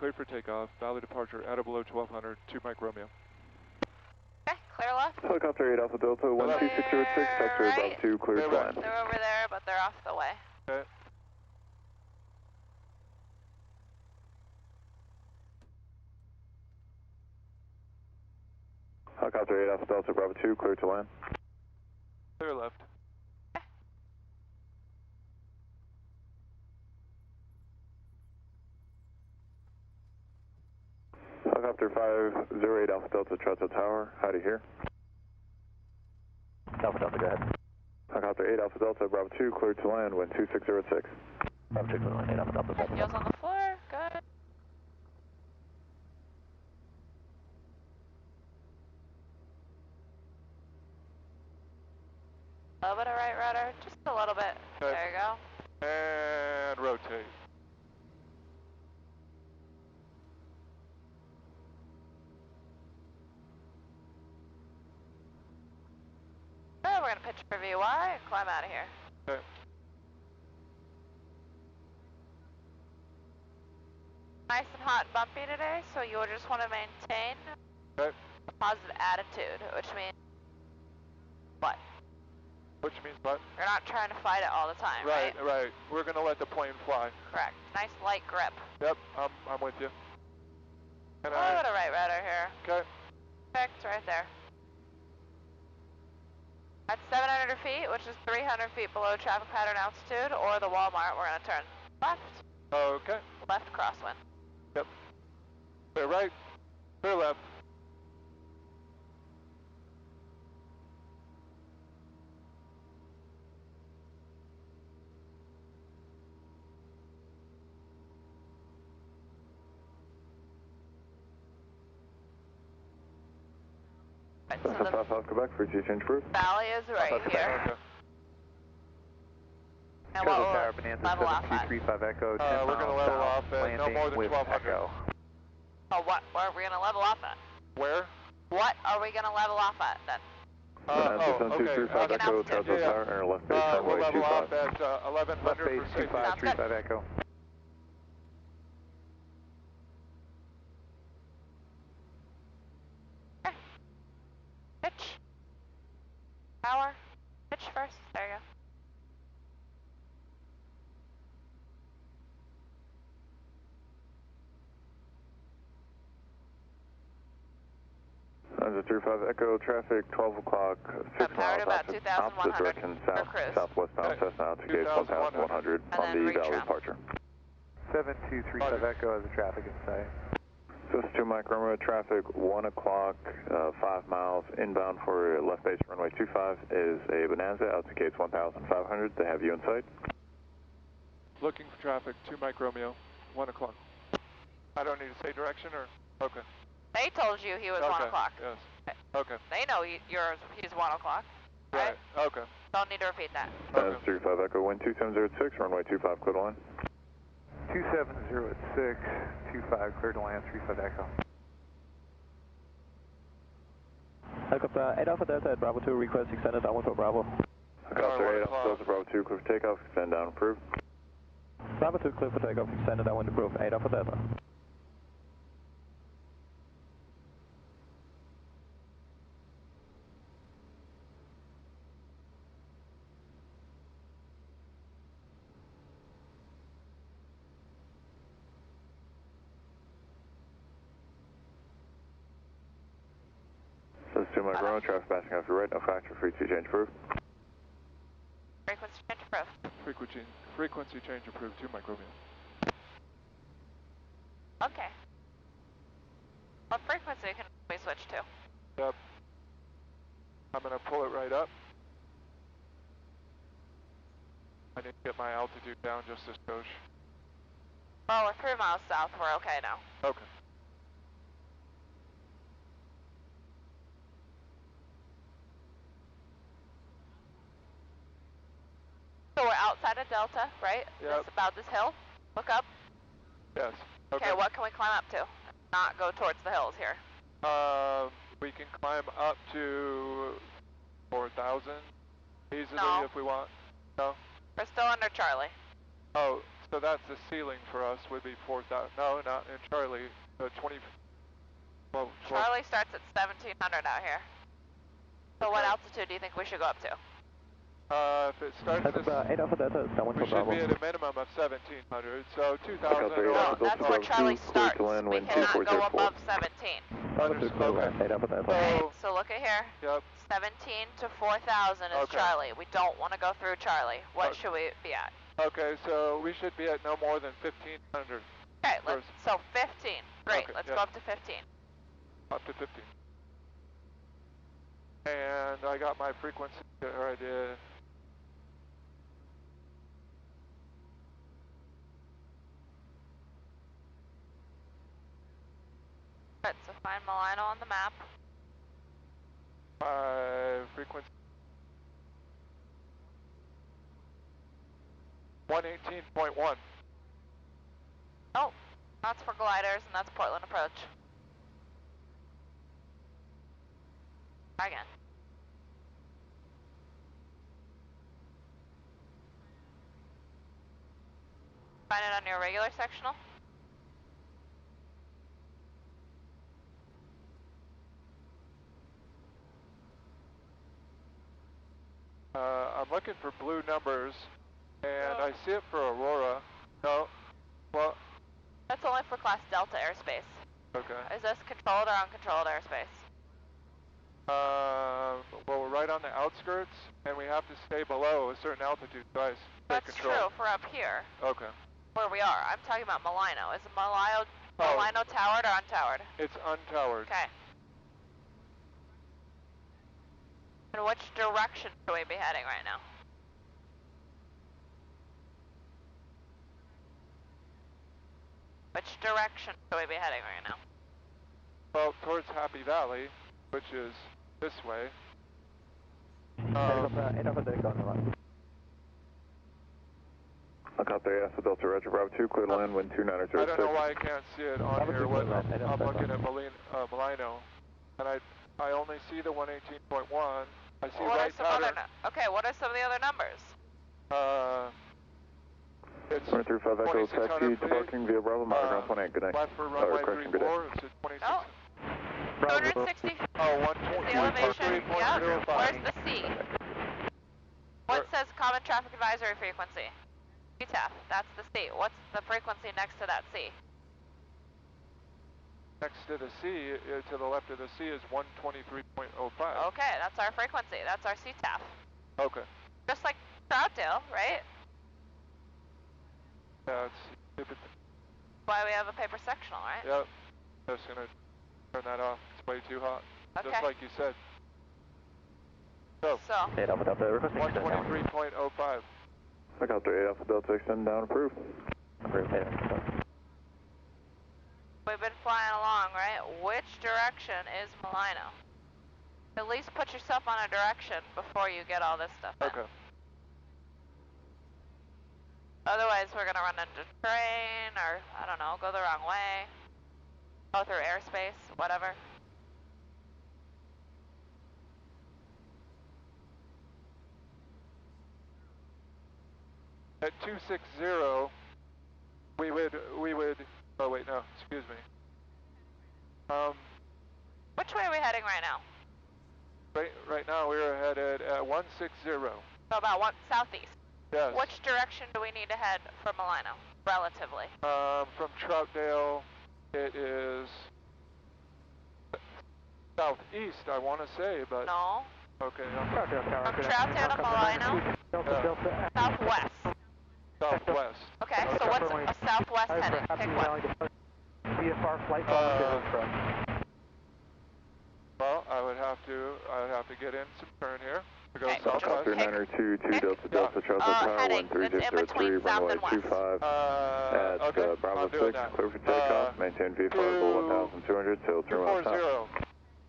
clear for takeoff. Valley departure at or below 1200, 2 Mike Romeo. Okay, clear left. Helicopter 8 Alpha Delta, 12606, sector right. above 2, clear to land. They're over there, but they're off the way. Okay. Helicopter 8 Alpha Delta, Bravo 2, clear to land. Clear left. Helicopter 508 Alpha Delta, Trout Tower, howdy here. Alpha Delta, go ahead. Helicopter 8 Alpha Delta, Bravo 2, clear to land, wind 2606. Bravo 2, clear to land, 8 Alpha Delta, Delta. Heels on the floor, good. A little bit of right rudder, just a little bit. Okay. There you go. And rotate. Oh, we're gonna pitch for VY and climb out of here. Okay. Nice and hot and bumpy today, so you'll just want to maintain Okay. a positive attitude, which means what? Which means what? You're not trying to fight it all the time, right? Right. We're gonna let the plane fly. Correct. Nice light grip. Yep, I'm with you. A little bit of right rudder here. Okay. Perfect, right there. At 700 feet, which is 300 feet below traffic pattern altitude, or the Walmart, we're gonna turn left. Okay. Left crosswind. Yep. Clear right. Clear left. So the South Quebec, frequency change approved. valley is right here. Okay. And what will Tower, Bonanza, level off at? 7235 Echo, 10 We're gonna miles level south, off at no landing more than with 1200. Echo. Oh, what? Where are we gonna level off at? Where? What are we gonna level off at then? Okay. 235 Echo, Trout Tower, and left base We'll runway level 25. off at 1100 Left base, for safety. 2535 Echo. Okay. Pitch. Power. Pitch first. There you go. Under 35 Echo, traffic 12 o'clock, 6 power to miles about opposite 2,100 direction, for cruise. southwestbound Okay. Cessna altitude 2,100 1,100 And on then the reach valley round. departure. 7235 Echo has a traffic in sight. This is 2 Mike Romeo, traffic 1 o'clock, 5 miles inbound for left base runway 25 is a Bonanza, altitude gates 1,500, they have you in sight. Looking for traffic, 2 Mike Romeo, 1 o'clock. I don't need to say direction or? Okay. They told you he was 1 o'clock. Yes. Okay. They know he's 1 o'clock. Right? Okay. Don't need to repeat that. That's 35 Echo, wind 2706, runway 25, clear to land. 27006, 25, clear to land, 35 Echo. Helicopter 8 Alpha Delta at Bravo 2, request extended downwind for Bravo. Helicopter 8 Alpha Delta, Bravo 2, clear for takeoff, extend down, approved. Bravo 2, clear for takeoff, extended downwind approved, 8 Alpha Delta. This is 2 Mike Romeo, traffic passing off your right, no factor, frequency change approved. Frequency change approved. Frequency change approved, 2 Mike Romeo. Okay. What frequency can we switch to? Yep. I'm gonna pull it right up. I need to get my altitude down just a skosh. Oh, we're 3 miles south. We're okay now. Okay. So we're outside of Delta, right? Yep. This about this hill. Look up. Yes. Okay, what can we climb up to? Not go towards the hills here. We can climb up to 4,000 easily No. if we want. No? We're still under Charlie. Oh, So that's the ceiling for us, would be 4,000. No, not in Charlie. 20. Well, Charlie starts at 1,700 out here. So what altitude do you think we should go up to? If it starts this, 8 Alpha Delta, down 1 we for should Bravo. be at a minimum of 1,700. So 2,000. No, that's where Charlie starts. We cannot go above 17. Okay. 8 Alpha Delta. Okay, so look at here. Yep. 17 to 4,000 is Okay. Charlie. We don't want to go through Charlie. What should we be at? Okay, so we should be at no more than 1,500. Okay, so 15. Great, Okay, let's yeah. go up to 15. Up to 15. And I got my frequency, or I did. Alright, so find Milano on the map. My frequency. 118.1. Oh, that's for gliders and that's Portland approach. Try again. Find it on your regular sectional. I'm looking for blue numbers, and I see it for Aurora. No, well. That's only for Class Delta airspace. Okay. Is this controlled or uncontrolled airspace? Well, we're right on the outskirts, and we have to stay below a certain altitude, so I stay That's control. true for up here. Okay. Where we are. I'm talking about Milano. Is Milano towered or untowered? It's untowered. Okay. And which direction should we be heading right now? Which direction should we be heading right now? Well, towards Happy Valley, which is this way. 8 Alpha Delta on the right. I'll copy Alpha Delta, Roger, Bravo 2, clear to land, wind 2906. I don't know why I can't see it on here. What, I'm looking at Milano, and I only see the 118.1. I see right pattern. Okay, what are some of the other numbers? It's 135 Echo, taxi, departing via Bravo, monitor ground 18, good night. left for runway 34, it's at 26. Oh. 260. Oh, The elevation, yeah. Where's the C? What says common traffic advisory frequency? CTAF, that's the C. What's the frequency next to that C? Next to the C, to the left of the C is 123.05. Okay, that's our frequency. That's our CTAF. Okay. Just like Troutdale, right? Yeah, it's stupid. Why we have a paper sectional, right? Yep. Just gonna turn that off. It's way too hot. Okay. Just like you said. So. 8 Alpha Delta, requesting extend down. 123.05. I got the 8 Alpha Delta, extend down, approved. Approved, 8 Alpha Delta. We've been flying along, right? Which direction is Milano? At least put yourself on a direction before you get all this stuff in. Okay. Otherwise, we're gonna run into terrain, or, I don't know, go the wrong way. Go through airspace, whatever. At 260, we would, oh wait, no, excuse me. Which way are we heading right now? Right now we're headed at 160. So about southeast. Yes. Which direction do we need to head for Milano, relatively? From Troutdale, it is southeast, I want to say, but... No. Okay. From Troutdale to Milano? Southwest. Southwest. Okay, so what's a southwest heading? Pick one. VFR flight Well, I would have to get in some turn here to go Okay, southwest. Copter 902, 2 Delta Delta, Charles Tower, heading. 1303, runway 25 at Okay, Bravo I'm 6, doing that. clear for takeoff, maintain VFR level 1,200, till turn left top. 240.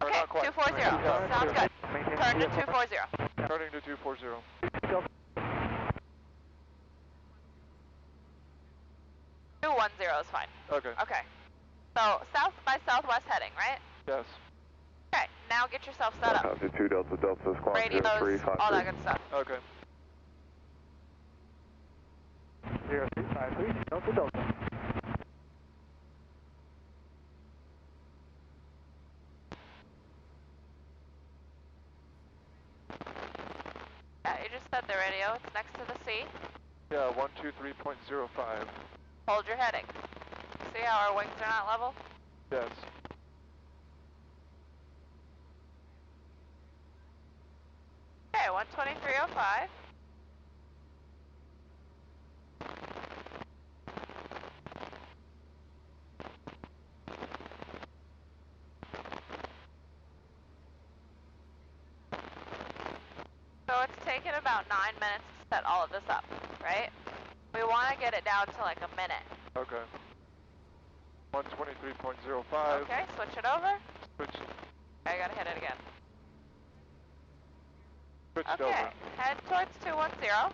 Or Okay, not quite. 240. Sounds good. Turn to 240. Turning to 240. 210 is fine. Okay. Okay. So, south by southwest heading, right? Yes. Okay, now get yourself set up. Copy 2 Delta Delta, squawk Radios, 0353. all that good stuff. Okay. 03. 53, Delta Delta. Yeah, you just said the radio. It's next to the sea. Yeah, 123.05. Hold your heading. See how our wings are not level? Yes. Okay, 123.05. So it's taken about 9 minutes to set all of this up, right? We want to get it down to like a minute. Okay. 123.05. Okay, switch it over. Switch. I gotta hit it again. Switched Okay, over. head towards 210.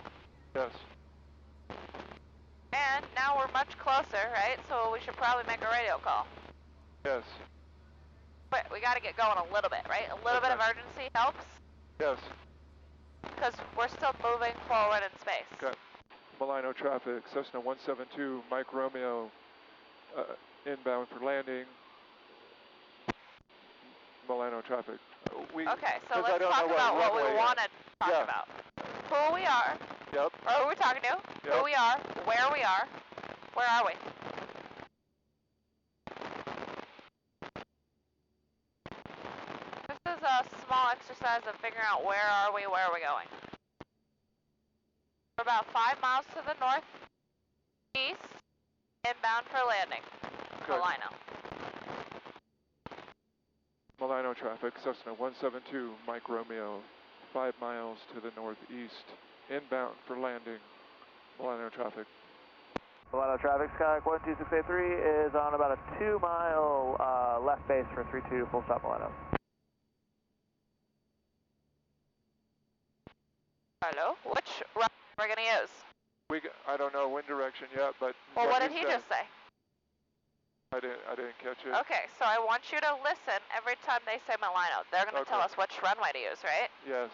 Yes. And now we're much closer, right? So we should probably make a radio call. Yes. But we gotta get going a little bit, right? A little bit of urgency helps. Yes. Because we're still moving forward in space. Okay. Milano traffic, Cessna 172, Mike Romeo, inbound for landing. Milano traffic. Okay, so let's talk about what we want to talk about. Who we are. Yep. Or who we're talking to. Yep. Who we are. Where we are. Where are we? This is a small exercise of figuring out where are we going. We're about 5 miles to the northeast, inbound for landing. Milano. Milano traffic, Cessna 172, Mike Romeo, 5 miles to the northeast, inbound for landing. Milano traffic. Milano traffic, Skyhawk 12683 is on about a 2-mile left base for 32, full stop Milano. Hello? Which route we're going to use? I don't know wind direction yet, but... Well, what did he just say? I didn't catch it. Okay, so I want you to listen every time they say Milano. They're going to tell us which runway to use, right? Yes.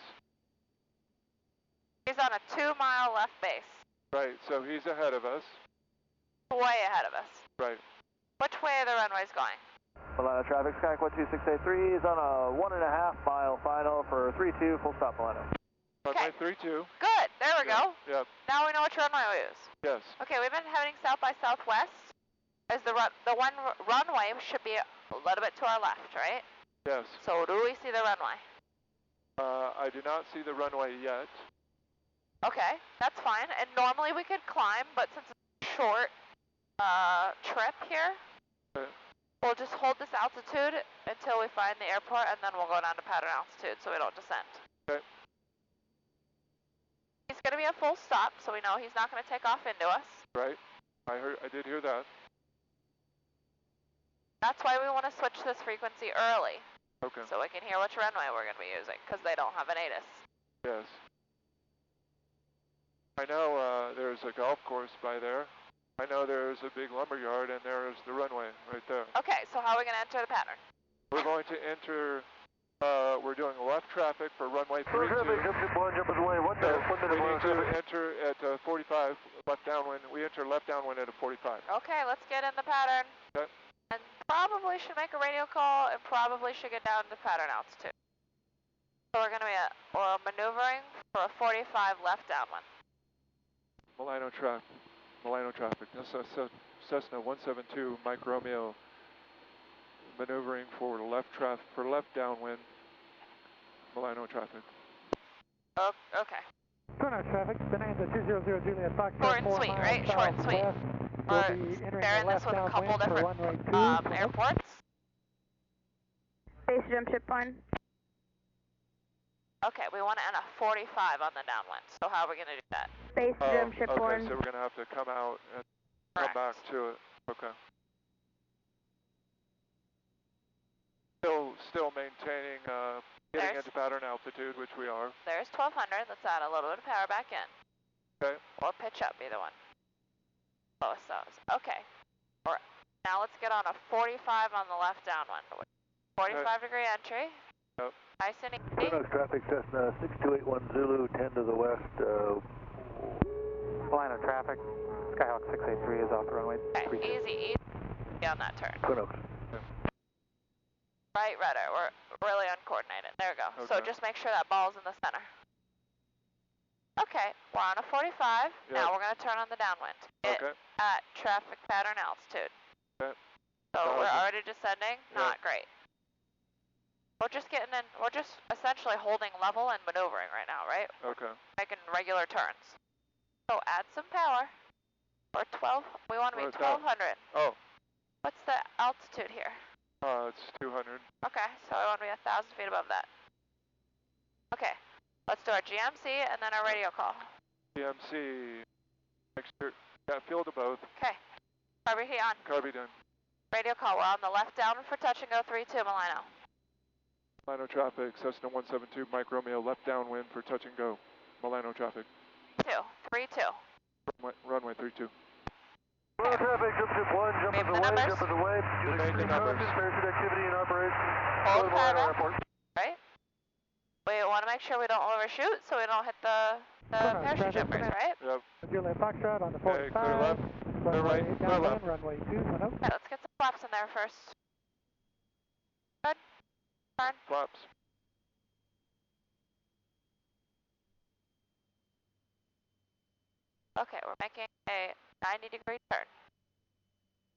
He's on a 2-mile left base. Right, so he's ahead of us. Way ahead of us. Right. Which way are the runways going? Milano traffic, Skyhawk 12683 is on a 1.5-mile final for 32, full stop Milano. Okay. Runway 32. Good, there we go. Yep. Now we know which runway we use. Yes. Okay, we've been heading south by southwest. As the one runway should be a little bit to our left, right? Yes. So do we see the runway? I do not see the runway yet. Okay, that's fine. And normally we could climb, but since it's a short trip here, we'll just hold this altitude until we find the airport, and then we'll go down to pattern altitude so we don't descend. Okay. He's going to be a full stop, so we know he's not going to take off into us. Right. I did hear that. That's why we want to switch this frequency early. Okay. So we can hear which runway we're going to be using, because they don't have an ATIS. Yes. I know there's a golf course by there. I know there's a big lumber yard, and there's the runway right there. Okay, so how are we going to enter the pattern? We're going to enter, we're doing left traffic for runway 32. We need to enter at 45, left downwind. We enter left downwind at a 45. Okay, let's get in the pattern. Okay. And probably should make a radio call and probably should get down to pattern altitude. So we're going to be maneuvering for a 45 left downwind. Milano traffic. Cessna 172, Mike Romeo, maneuvering for left downwind. Milano traffic. Oh, okay. Turnout traffic, Bonanza 200 Juliet Fox. Short and sweet, right? Short and sweet. We're pairing this with a couple different airports. Base jump ship line. Okay, we want to end a 45 on the downwind. So how are we going to do that? Base jump ship line. Okay, so we're going to have to come out and come back to it. Okay. Still maintaining, getting into pattern altitude, which we are. There's 1200. Let's add a little bit of power back in. Okay. Or pitch up, either one. Lowest those. Okay. Now let's get on a 45 on the left downwind. 45 degree entry. Yep. Nice and easy. Traffic, Cessna 6281 Zulu, 10 to the west, Milano traffic, Skyhawk 683 is off the runway. Okay, easy on that turn. Twin Oaks. Right rudder, we're really uncoordinated. There we go. Okay. So just make sure that ball's in the center. Okay, we're on a 45. Yep. Now we're going to turn on the downwind. Get at traffic pattern altitude. Okay. So we're already descending. Not great. We're just getting in. We're just essentially holding level and maneuvering right now, right? Okay. Making regular turns. So add some power. We're 12. We want to be 1200. Oh. What's the altitude here? It's 200. Okay, so I want to be 1,000 feet above that. Okay, let's do our GMC and then our radio call. GMC. Make sure. Yeah, field of both. Okay, carby heat on. Carby done. Radio call. We're on the left down for touch and go 32 Milano. Milano traffic. Cessna 172 Mike Romeo left downwind for touch and go. Milano traffic. 32. Runway 32. Milano traffic. Jump 1. Jump is away. Jump is away. Make the numbers. Parachute activity in operation. Hold Milano. Right. We want to make sure we don't overshoot, so we don't hit the parachute jumpers, right? Yep. Juliet Foxtrot on the 45. Okay, clear left. Clear right. Clear left. Runway 2, Twin Oaks. Okay, let's get some flaps in there first. Good. Turn. Flaps. Okay, we're making a 90-degree turn.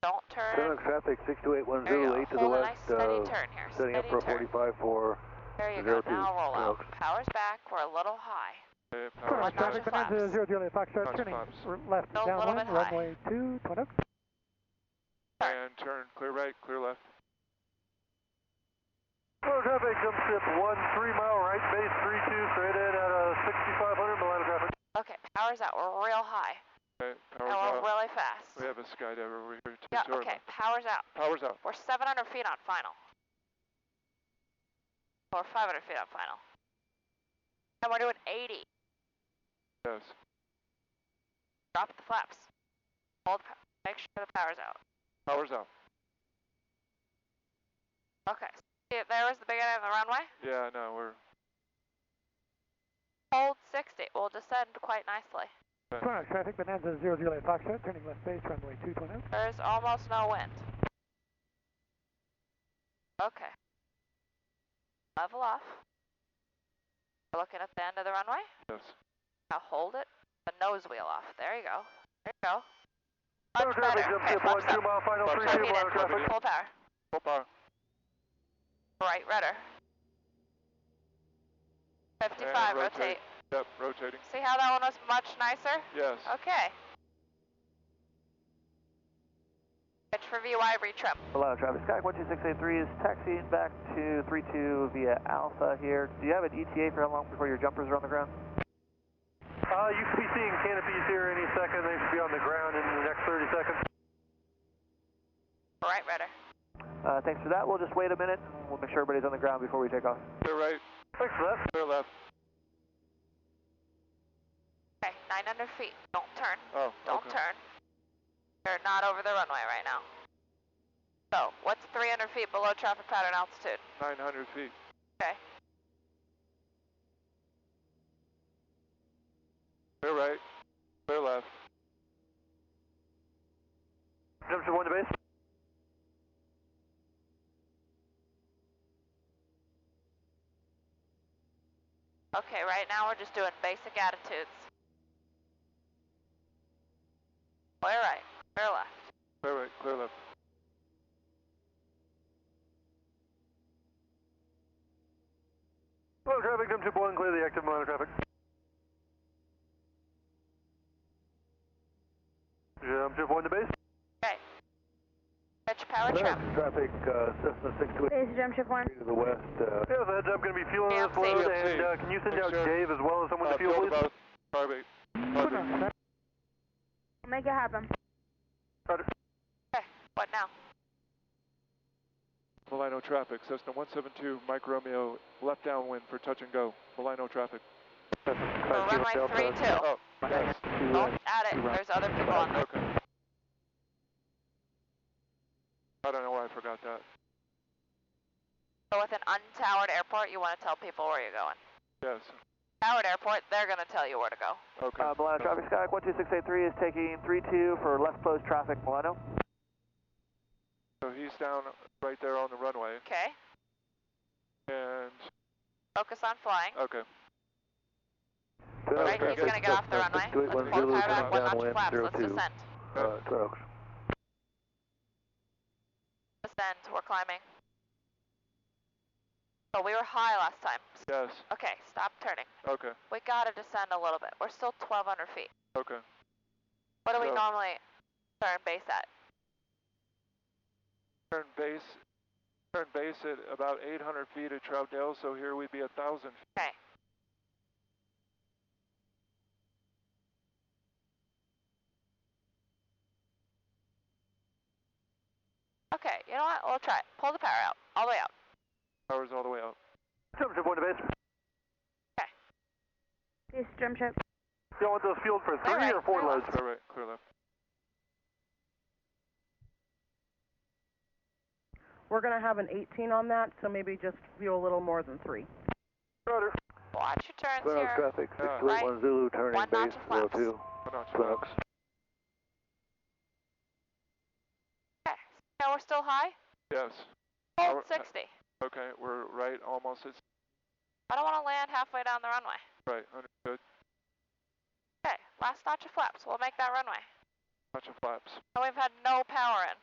Don't turn. Twin Oaks traffic 62810, There you go. 8 to the Hold a west. nice steady turn here. Setting up for 45 for There you go. 02. Now roll Twin out. Oaks. Power's back. We're a little high. Okay, Twin power Oaks traffic, flaps. Bonanza 0 Juliet Foxtrot, Touch turning flaps. left Still a little downwind, bit high. runway 2, Twin Oaks. And turn. Clear right. Clear left. Milano traffic. Jump ship 1 3-mile right. Base 32 straight in at 6500 Milano traffic. Okay, power's out. We're real high. Okay, And power's we're out. really fast. We have a skydiver over here. Yeah, okay, power's out. Power's out. We're 700 feet on final. Or 500 feet on final. And we're doing 80. Yes. Drop the flaps. Hold, make sure the power's out. Power's out. Okay, see, there was the beginning of the runway. Yeah, no, we're... Hold 60. We'll descend quite nicely. Twin Oaks traffic, Bonanza 0 Juliet Foxtrot, turning left base, runway 2, Twin Oaks. There's almost no wind. Okay. Level off. We're looking at the end of the runway. Yes. Now hold it. The nose wheel off. There you go. There you go. Milano Much traffic. better. Jump Okay, ship 1 flaps up. 2-mile final Flaps 32 up. Milano traffic. Full power. Full power. Right rudder. 55, And rotate. Yep, rotating. See how that one was much nicer? Yes. Okay. Pitch for VY retrim. Milano traffic, Sky 12683 is taxiing back to 32 via Alpha here. Do you have an ETA for how long before your jumpers are on the ground? You should be seeing canopies here any second. They should be on the ground in the next 30 seconds. Right rudder. Thanks for that. We'll just wait a minute and we'll make sure everybody's on the ground before we take off. Clear right. Thanks for that. Clear left. Okay, 900 feet. Don't turn. Oh, Don't okay. turn. You're not over the runway right now. So, what's 300 feet below traffic pattern altitude? 900 feet. Okay. Clear right. Clear left. Jump to 1 to base. Okay, right now we're just doing basic attitudes. Clear right, clear left. Clear right. Clear left. Milano traffic. Jump ship 1. Clear the active Milano traffic. Jump ship 1 to base. Okay. Pitch power trim. Traffic, Cessna 628 Base jump ship 1. to the west. Yeah, the heads up, going to be fuel on this GMC. load, and can you send Make out sure. Dave as well as someone to fuel, Field please? about. Carbate. Twin Carbate. Oaks traffic. Make it happen. Okay, what now? Milano traffic. Cessna 172 Mike Romeo left downwind for touch and go. Milano traffic. We're runway 32. Oh, yes. Don't add it. There's other people on there. Okay. I don't know why I forgot that. So with an untowered airport, you want to tell people where you're going. Yes. Howard Airport, they're going to tell you where to go. Okay. Milano traffic, Skyhawk 12683 is taking 32 for left closed traffic, Milano. So he's down right there on the runway. Okay. And... Focus on flying. Okay. Right, he's going to get off the runway. Let's pull the power back, 1 notch flaps, let's descend. Descend, we're climbing. Oh, we were high last time. Yes. Okay, stop turning. Okay. We gotta descend a little bit. We're still 1,200 feet. Okay. What do we normally turn base at? Turn base at about 800 feet at Troutdale, so here we'd be 1,000 feet. Okay. Okay, you know what? We'll try it. Pull the power out. All the way out. Power's all the way out. Temperature point to base. Okay. Yes, drum ship. You want those fueled for 3 right, or 4 loads? All right, clear left. We're going to have an 18 on that, so maybe just fuel a little more than 3. Roger. Watch your turns Twin here. traffic, Right. 621 Zulu, turning 1 notch base, of flaps. 02. Twin Oaks. Okay. Now we're still high? Yes. Hold 60. Okay, we're right almost at... I don't want to land halfway down the runway. Right, understood. Okay, last notch of flaps. We'll make that runway. Notch of flaps. And we've had no power in.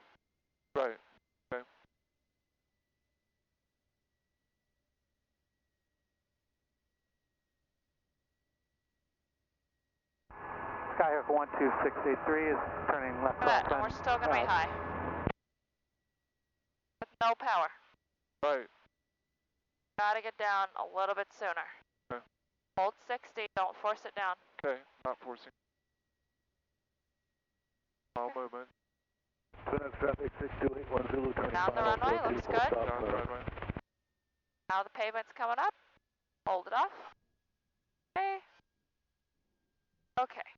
Right, okay. Skyhawk 12683 is turning left off. And we're still going to be high. With no power. Right. Gotta get down a little bit sooner. Okay. Hold 60, don't force it down. Okay, not forcing. All movement. Twin Oaks traffic, 6281 Zulu, turning Down the final, runway, 02, looks full good. stop, Down the runway. Now the pavement's coming up. Hold it off. Okay. Okay.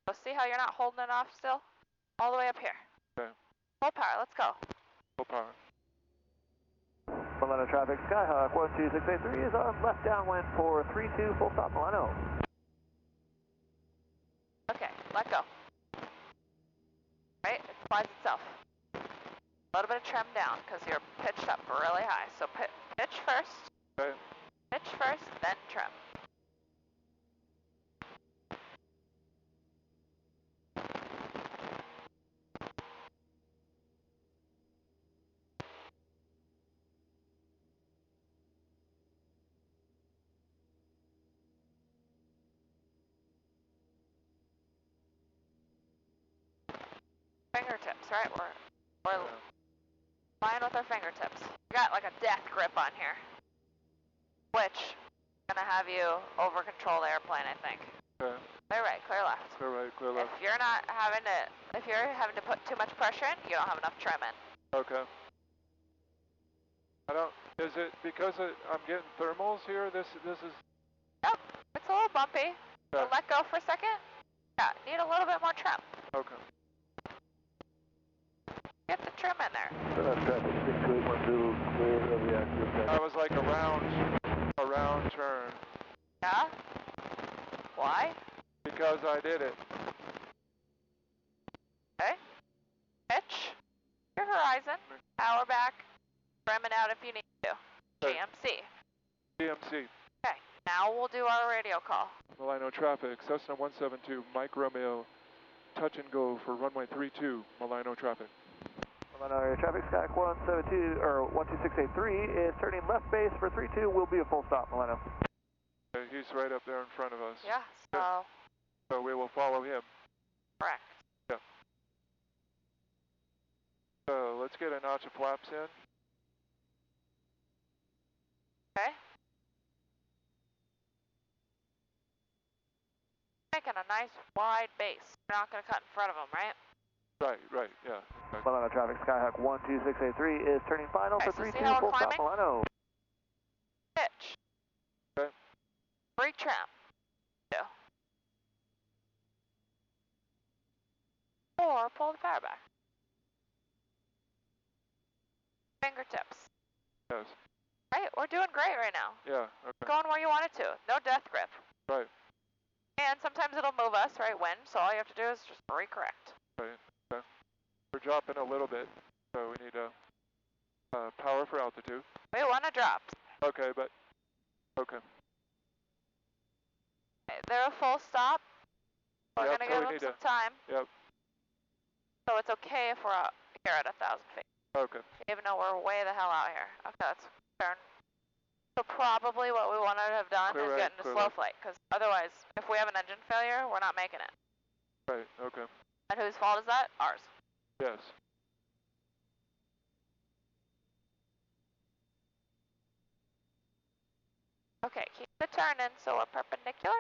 So see how you're not holding it off still? All the way up here. Okay. Full power, let's go. Full power. Milano traffic, Skyhawk 12683 is on left downwind for 32, full stop Milano. Okay, let go. Right, it flies itself. A little bit of trim down because you're pitched up really high. So pitch first. Okay. Pitch first, then trim. Fingertips, right? We're flying with our fingertips. We got like a death grip on here, which is gonna have you over control the airplane, I think. Okay. Clear right, clear left. Clear right, clear left. If you're having to put too much pressure in, you don't have enough trim in. Okay. Is it because I'm getting thermals here? This is... Yep, it's a little bumpy. Okay. So let go for a second. Yeah, need a little bit more trim. Okay. Get the trim in there. Twin Oaks traffic, 6281 Zulu, clear of the active tank. That was like a round turn. Yeah? Why? Because I did it. Okay. Pitch. Your horizon. Power back. Trim it out if you need to. Okay. GMC. GMC. Okay. Now we'll do our radio call. Milano traffic, Cessna 172, Mike Romeo, touch and go for runway 32, Milano traffic. Milano area traffic, Skyhawk 172 or 12683 is turning left base for 32. Will be a full stop, Milano. Okay, he's right up there in front of us. Yeah, so. So we will follow him. Correct. Yeah. So let's get a notch of flaps in. Okay. Making a nice wide base. You're not going to cut in front of them, right? Right, yeah. Right. Milano traffic, Skyhawk 12683 is turning final Okay, for so see 32, how we're full stop, climbing? Milano. Pitch. Okay. Free trim. 2. Or pull the power back. Fingertips. Yes. Right, we're doing great right now. Yeah, okay. Going where you want it to. No death grip. Right. And sometimes it'll move us, right, wind, so all you have to do is just recorrect. Right, okay. We're dropping a little bit, so we need power for altitude. We want to drop. Okay, but, okay. Okay, they're a full stop. We're going to give them some time. Yep. So it's okay if we're out here at 1,000 feet. Okay. Even though we're way the hell out here. Okay, that's turn. So probably what we wanted to have done is get into slow flight, because otherwise, if we have an engine failure, we're not making it. Right, okay. And whose fault is that? Ours. Yes. Okay, keep the turning so we're perpendicular.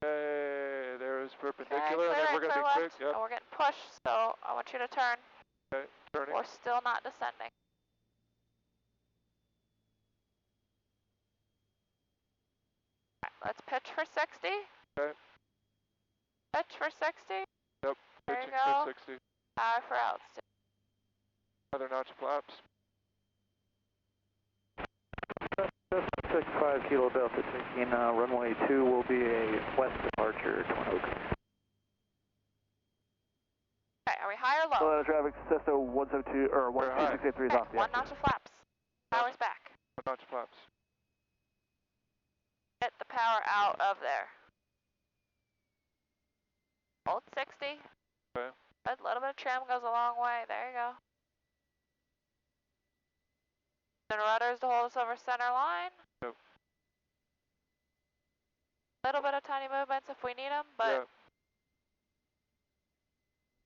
Okay, there's perpendicular, okay, and then we're going to be quick. Yep. And we're getting pushed, so I want you to turn. Okay, turning. We're still not descending. Let's pitch for 60. Okay. Pitch for 60. Yep, There pitching you go. for 60. Power for altitude. Another notch flaps. 65 Kilo Delta taking runway 2 will be a west departure, Twin Oaks. Okay, are we high or low? Atlanta traffic, Cessna 172, or 12683 is off the one notch of flaps. Power's back. One notch flaps. Get the power out of there. Hold 60. Okay. A little bit of trim goes a long way. There you go. And rudders to hold us over center line. Yep. Little bit of tiny movements if we need them, but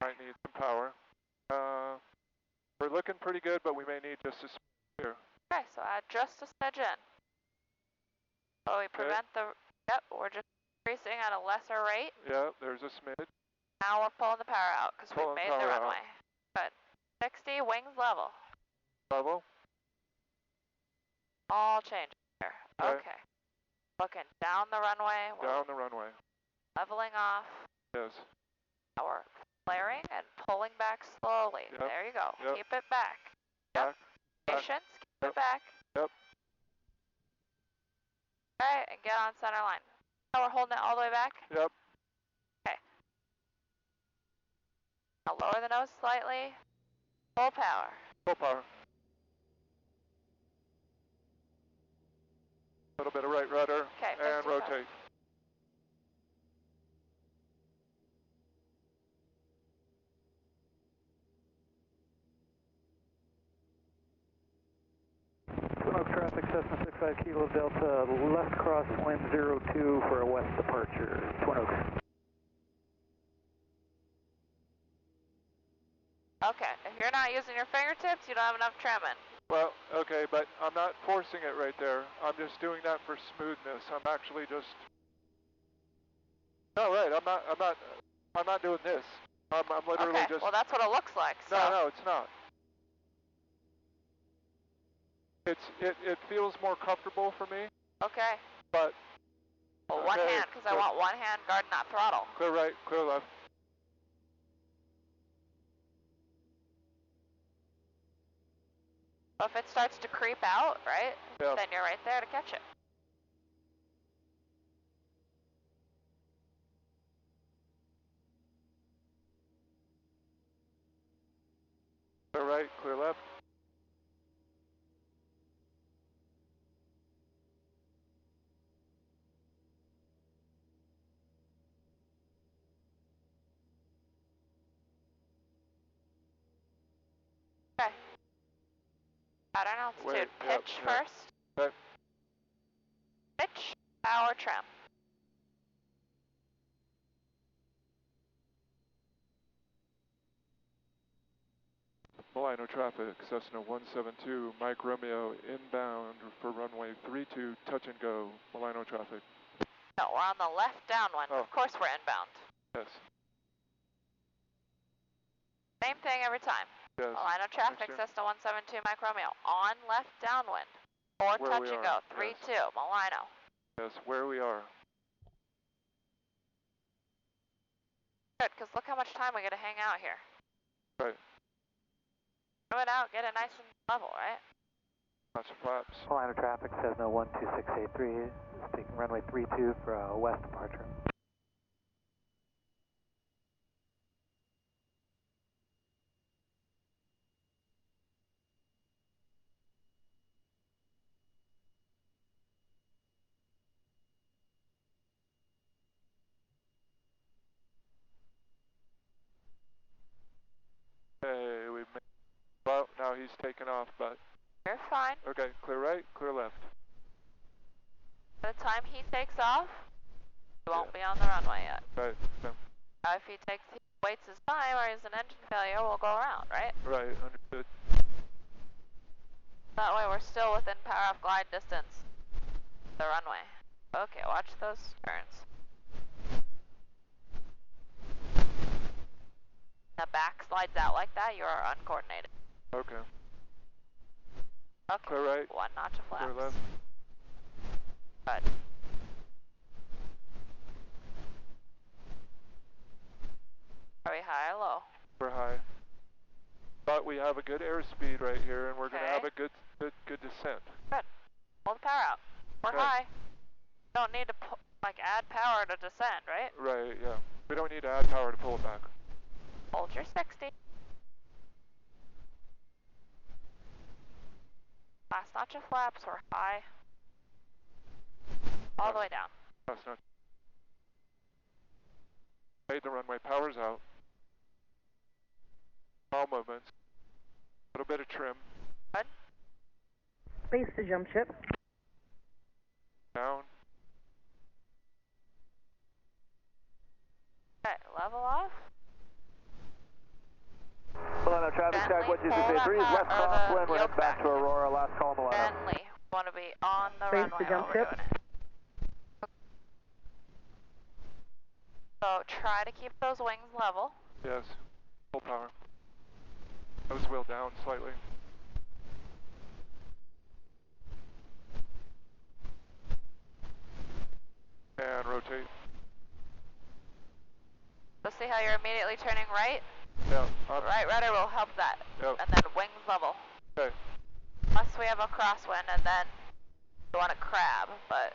yeah. Might need some power. We're looking pretty good, but we may need just a smidge here. Okay, so add just a smidge in. So we prevent the, yep, we're just increasing at a lesser rate. Yeah, there's a smidge. Now we're pulling the power out because we've made the runway. Good. 60, wings level. Level? All changes here. Okay. Looking down the runway. Down the runway. Leveling off. Yes. Now we're flaring and pulling back slowly. Yep. There you go. Yep. Keep it back. Back. Patience. Keep it back. Yep. Alright, and get on center line. Now we're holding it all the way back? Yep. Okay. Now lower the nose slightly. Full power. Full power. A little bit of right rudder. Okay, and rotate. Twin Oaks traffic, Cessna 65 Kilo Delta, left crosswind 02 for a west departure, Twin Oaks. Okay, if you're not using your fingertips, you don't have enough trim in. Well, okay, but I'm not forcing it right there. I'm just doing that for smoothness. I'm actually just. No, right. I'm not doing this. I'm literally okay, just. well that's what it looks like. So. No, it's not. It feels more comfortable for me. Okay. But. Well, one hand, because I want one hand guarding that throttle. Clear right, clear left. So if it starts to creep out, right, yeah. then you're right there to catch it. Clear right, clear left. Okay. Pattern altitude. Pitch first. Okay. Pitch, power, trim. Milano traffic, Cessna 172, Mike Romeo, inbound for runway 32, touch and go, Milano traffic. No, we're on the left downwind. Oh. Of course we're inbound. Yes. Same thing every time. Yes. Milano traffic, Cessna 172, Mike Romeo, on left downwind. Or touch and go, 32, Milano. Yes, where we are. Good, because look how much time we get to hang out here. Right. Throw it out, get it nice and level, right? Watch the flaps. Line of traffic says no 12683 is taking runway 32 for a west departure. Okay, we've made, well, now he's taken off, but. You're fine. Okay, clear right, clear left. By the time he takes off, we won't be on the runway yet. Right, yeah. If he waits his time or has an engine failure, we'll go around, right? Right, understood. That way we're still within power off glide distance of the runway. Okay, watch those turns. The back slides out like that, you are uncoordinated. Okay. Okay. Clear right. 1 notch of flaps. Clear left. Good. Are we high or low? We're high. But we have a good airspeed right here, and we're going to have a good descent. Good. Pull the power out. We're high. Don't need to add power to descend, right? Right, yeah. We don't need to add power to pull it back. Hold your 60. Last notch of flaps, we're high. All the way down. That's not. Made the runway, power's out. All movements. A little bit of trim. Good. Base to jump ship. Down. Okay, level off. Milano traffic sky 12683 is west crosswind, we're heading back to Aurora, last call Milano. Gently. Want to be on the Base runway to jump while we're ship. doing it. So try to keep those wings level. Yes. Full power. Nose wheel down slightly. And rotate. So see how you're immediately turning right? Yeah. Right rudder will help that. Yep. And then wings level. Okay. Unless we have a crosswind and then you want to crab, but...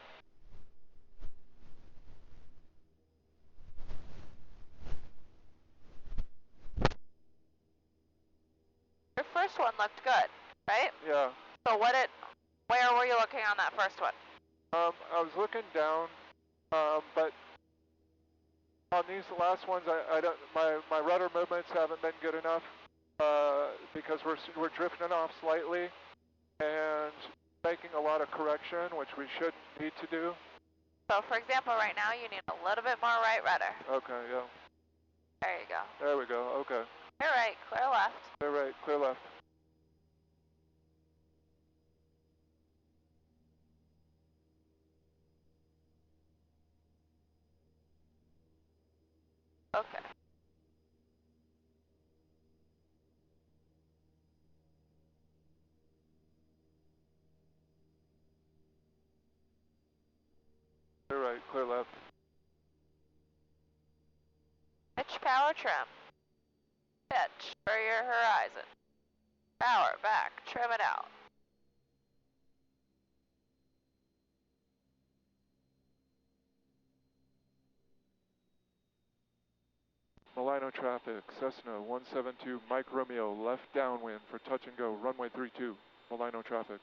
Your first one looked good, right? Yeah. So where were you looking on that first one? I was looking down, but on these last ones, I don't. My rudder movements haven't been good enough because we're drifting off slightly and making a lot of correction, which we shouldn't need to do. So for example, right now you need a little bit more right rudder. Okay, yeah. There you go. There we go. Okay. Clear right, clear left. Clear right, clear left. Okay. Clear right, clear left. Pitch power trim. Pitch for your horizon. Power back, trim it out. Milano traffic, Cessna 172, Mike Romeo, left downwind for touch and go, runway 32, Milano traffic.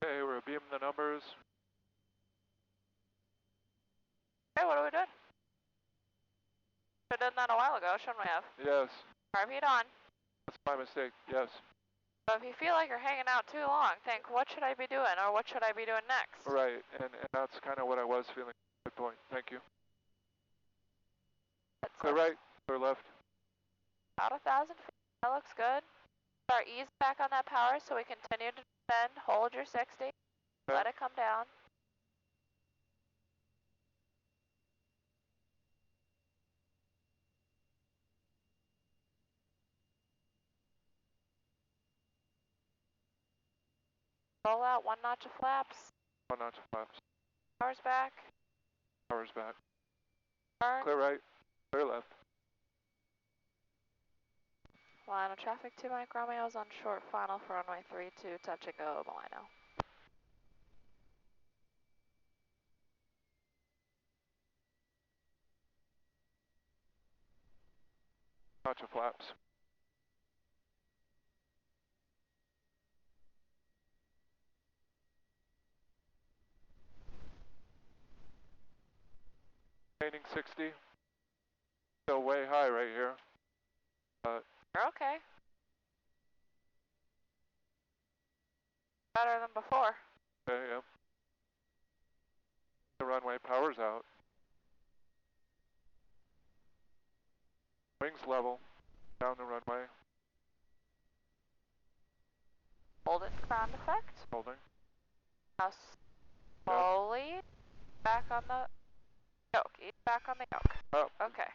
Okay, we're beaming the numbers. Hey, what are we doing? Should have done that a while ago, shouldn't we have? Yes. Carb heat on. That's my mistake, yes. So if you feel like you're hanging out too long, think, what should I be doing, or what should I be doing next? Right, and that's kind of what I was feeling. Good point. Thank you. Clear right, clear left. About 1,000 feet. That looks good. Start ease back on that power so we continue to descend. Hold your 60. Okay. Let it come down. Roll out 1 notch of flaps. 1 notch of flaps. Power's back. Power's back. Burn. Clear right, clear left. Line of traffic 2 Mike Romeo's on short final for runway 32, touch and go, Milano. Notch of flaps. Remaining 60. Still way high right here. You're okay. Better than before. Okay, yep. The runway power's out. Wings level. Down the runway. Hold it, ground effect. Holding. Now slowly back on the yoke. Ease back on the yoke. Oh. Okay.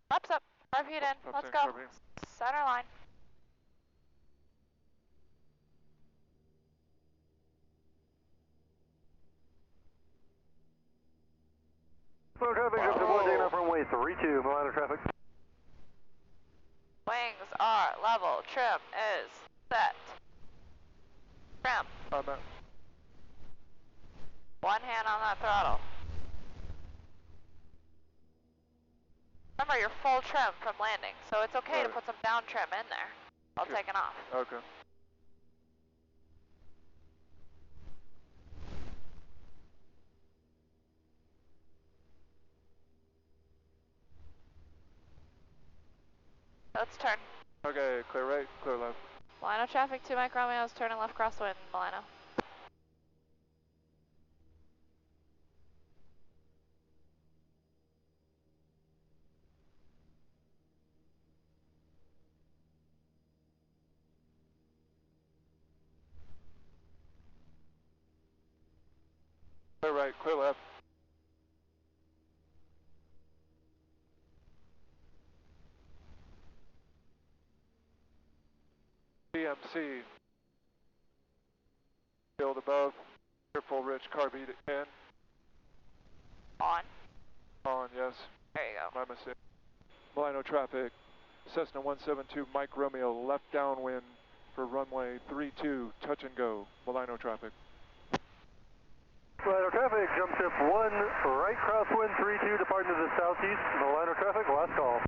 Flaps up. 5 feet in. Flaps Let's in, go. Kirby. Center line. Slow traffic, jump to 1, taking off runway 32, Milano traffic. Wings are level. Trim is set. Trim. On that. 1 hand on that throttle. Remember, you're full trim from landing, so it's okay to put some down trim in there while taking off. Okay. Let's turn. Okay, clear right, clear left. Milano traffic 2 Mike Romeo's turning left crosswind, Milano. Clear right, clear left. PMC. Field above. Careful, rich carbide in. On. On, yes. There you go. My mistake. Milano traffic. Cessna 172 Mike Romeo left downwind for runway 32, touch and go. Milano traffic. Milano traffic, jump ship 1, right crosswind 32, departing to the southeast. Milano traffic, last call.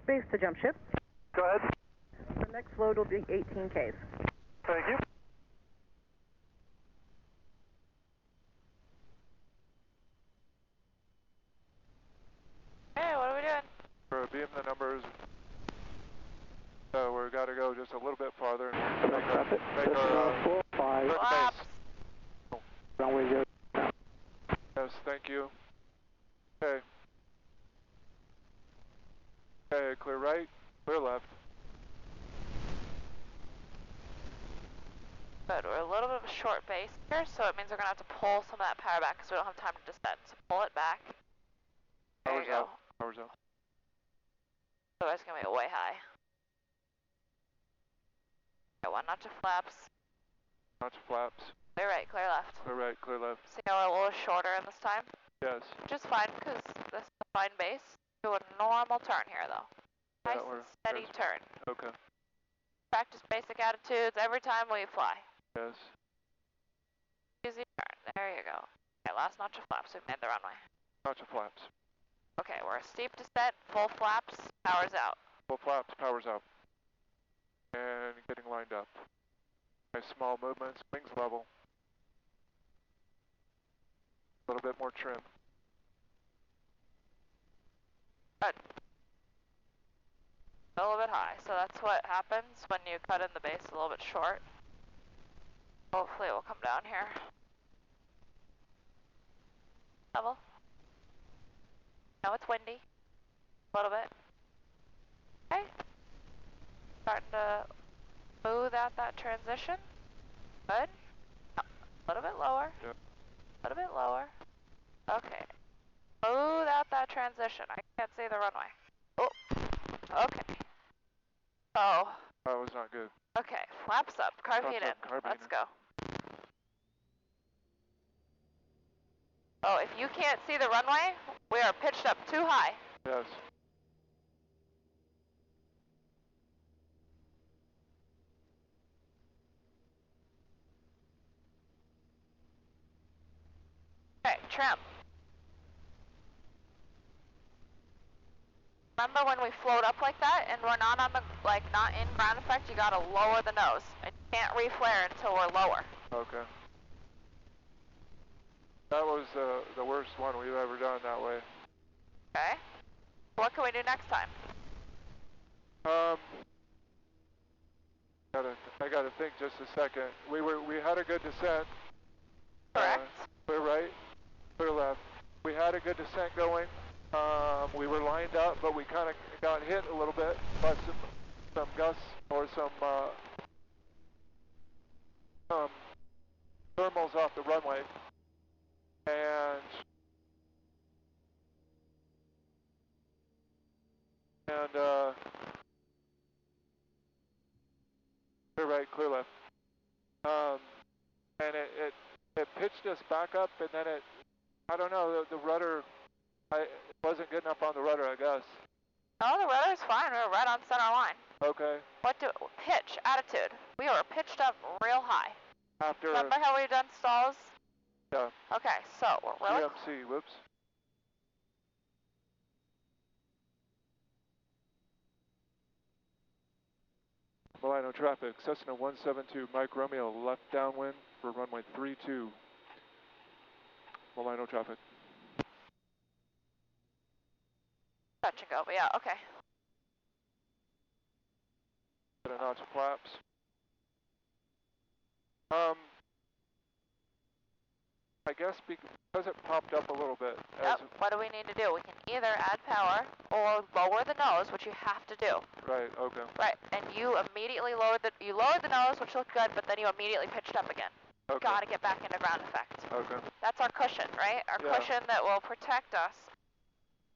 Space to jump ship. Go ahead. The next load will be 18 Ks. Thank you. Hey, what are we doing? For beam the numbers. So we've got to go just a little bit farther and make our turn Flaps. base. Runway 0. Yes, thank you. Okay. Okay, clear right, clear left. Good, we're a little bit of a short base here, so it means we're going to have to pull some of that power back because we don't have time to descend. So pull it back. There Power's you go. out. Power's out. Otherwise it's going to be way high. Got 1 notch of flaps. Notch of flaps. Clear right, clear left. Clear right, clear left. See how we're a little shorter in this time? Yes. Which is fine because this is a fine base. Do a normal turn here though. Nice and steady turn. Okay. Practice basic attitudes every time we fly. Yes. Easy turn. There you go. Okay, last notch of flaps. We've made the runway. Notch of flaps. Okay, we're a steep descent, full flaps, power's out. Full flaps, power's up. And getting lined up. Nice small movements, wings level. A little bit more trim. Good. high. So that's what happens when you cut in the base a little bit short. Hopefully it will come down here. Level. Now it's windy. A little bit. Okay. Starting to smooth out that transition. Good. A little bit lower. Yep. A little bit lower. Okay. Smooth out that transition. I can't see the runway. Oh. Okay. Oh. That was not good. Okay. Flaps up. Carbine in. Carbine Let's in. go. Oh, if you can't see the runway, we are pitched up too high. Yes. Okay, trim. Remember when we float up like that and we're not on the, like, not in ground effect, you gotta lower the nose. And you can't reflare until we're lower. Okay. That was the worst one we've ever done that way. Okay. What can we do next time? I gotta think just a second. We had a good descent. Correct. Clear right, clear left. We had a good descent going. We were lined up, but we kind of got hit a little bit by some gusts or some thermals off the runway, and clear right, clear left. And it pitched us back up, and then I don't know, the rudder, it wasn't good enough on the rudder, I guess. Oh, the rudder's fine. We're right on center line. Okay. Pitch, attitude. We were pitched up real high. After. Remember how we done stalls? Yeah. Okay, so we're really. CMC, whoops. Milano traffic, Cessna 172, Mike Romeo, left downwind for runway 32. Milano traffic. Touch and go, but yeah, okay. Get a notch of flaps. I guess because it popped up a little bit. Yep, what do we need to do? We can either add power or lower the nose, which you have to do. Right, okay. Right, and you immediately lowered the nose, which looked good, but then you immediately pitched up again. Okay. Gotta get back into ground effect. Okay. That's our cushion, right? Our cushion that will protect us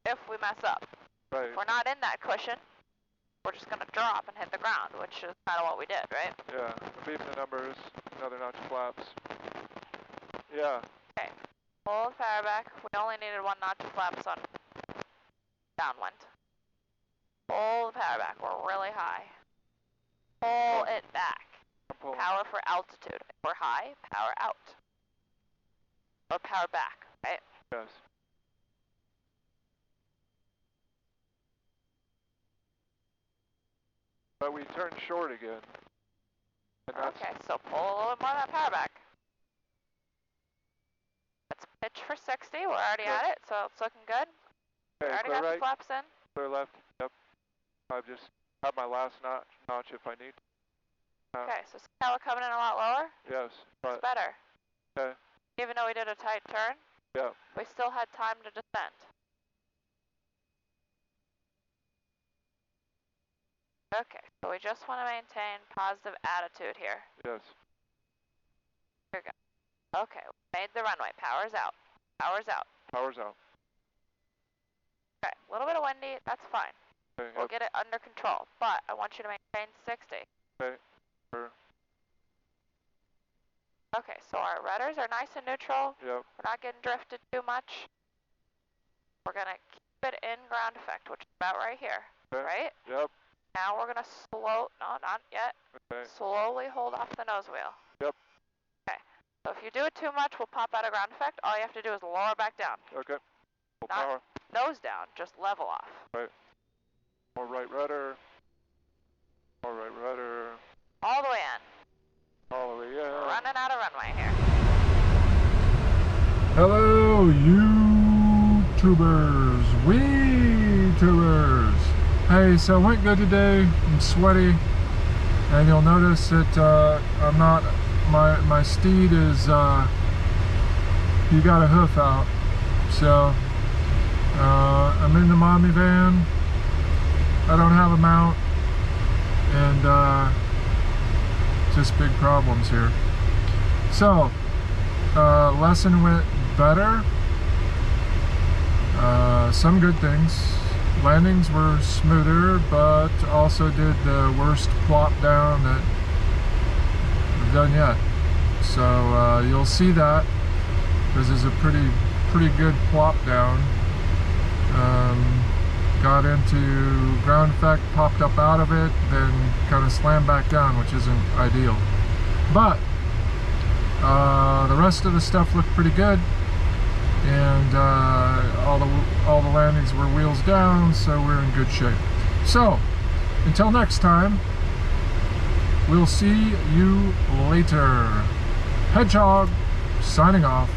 if we mess up. Right. If we're not in that cushion, we're just gonna drop and hit the ground, which is kind of what we did, right? Yeah, beeping the numbers, another notch of flaps. Yeah. Okay, pull the power back. We only needed one notch of flaps on downwind. Pull the power back, we're really high. Pull it back. Power for altitude. If we're high, power out. Or power back, right? Yes. But we turned short again. Okay, so pull a little bit more of that power back. Let's pitch for 60. We're already at it, so it's looking good. Okay, we already clear got right, the flaps in. clear left. Yep. I've just had my last notch if I need. Okay, so now we're coming in a lot lower. Yes, but it's better. okay. Even though we did a tight turn, Yeah. we still had time to descend. Okay, so we just want to maintain positive attitude here. Yes. Here we go. Okay, we made the runway. Power's out. Power's out. Power's out. Okay, a little bit of windy, that's fine. Okay, We'll get it under control, but I want you to maintain 60. Okay. Sure. Okay, so our rudders are nice and neutral. Yep. We're not getting drifted too much. We're going to keep it in ground effect, which is about right here, Okay. right? Yep. Now we're going to no, not yet. Okay. Slowly hold off the nose wheel. Yep. Okay, so if you do it too much, we'll pop out of ground effect. All you have to do is lower back down. Okay. Full Not power. nose down, just level off. Right. More right rudder. More right rudder. All the way in. All the way in. We're running out of runway here. Hello, YouTubers, WeTubers. Hey, so it went good today. I'm sweaty, and you'll notice that I'm not. My steed is he got a hoof out, so I'm in the mommy van. I don't have a mount, and just big problems here. So lesson went better. Some good things. Landings were smoother, but also did the worst plop down that we've done yet. So you'll see that. This is a pretty good plop down. Got into ground effect, popped up out of it, then kind of slammed back down, which isn't ideal. But the rest of the stuff looked pretty good, and all the landings were wheels down, so we're in good shape. So until next time, we'll see you later. Hedgehog signing off.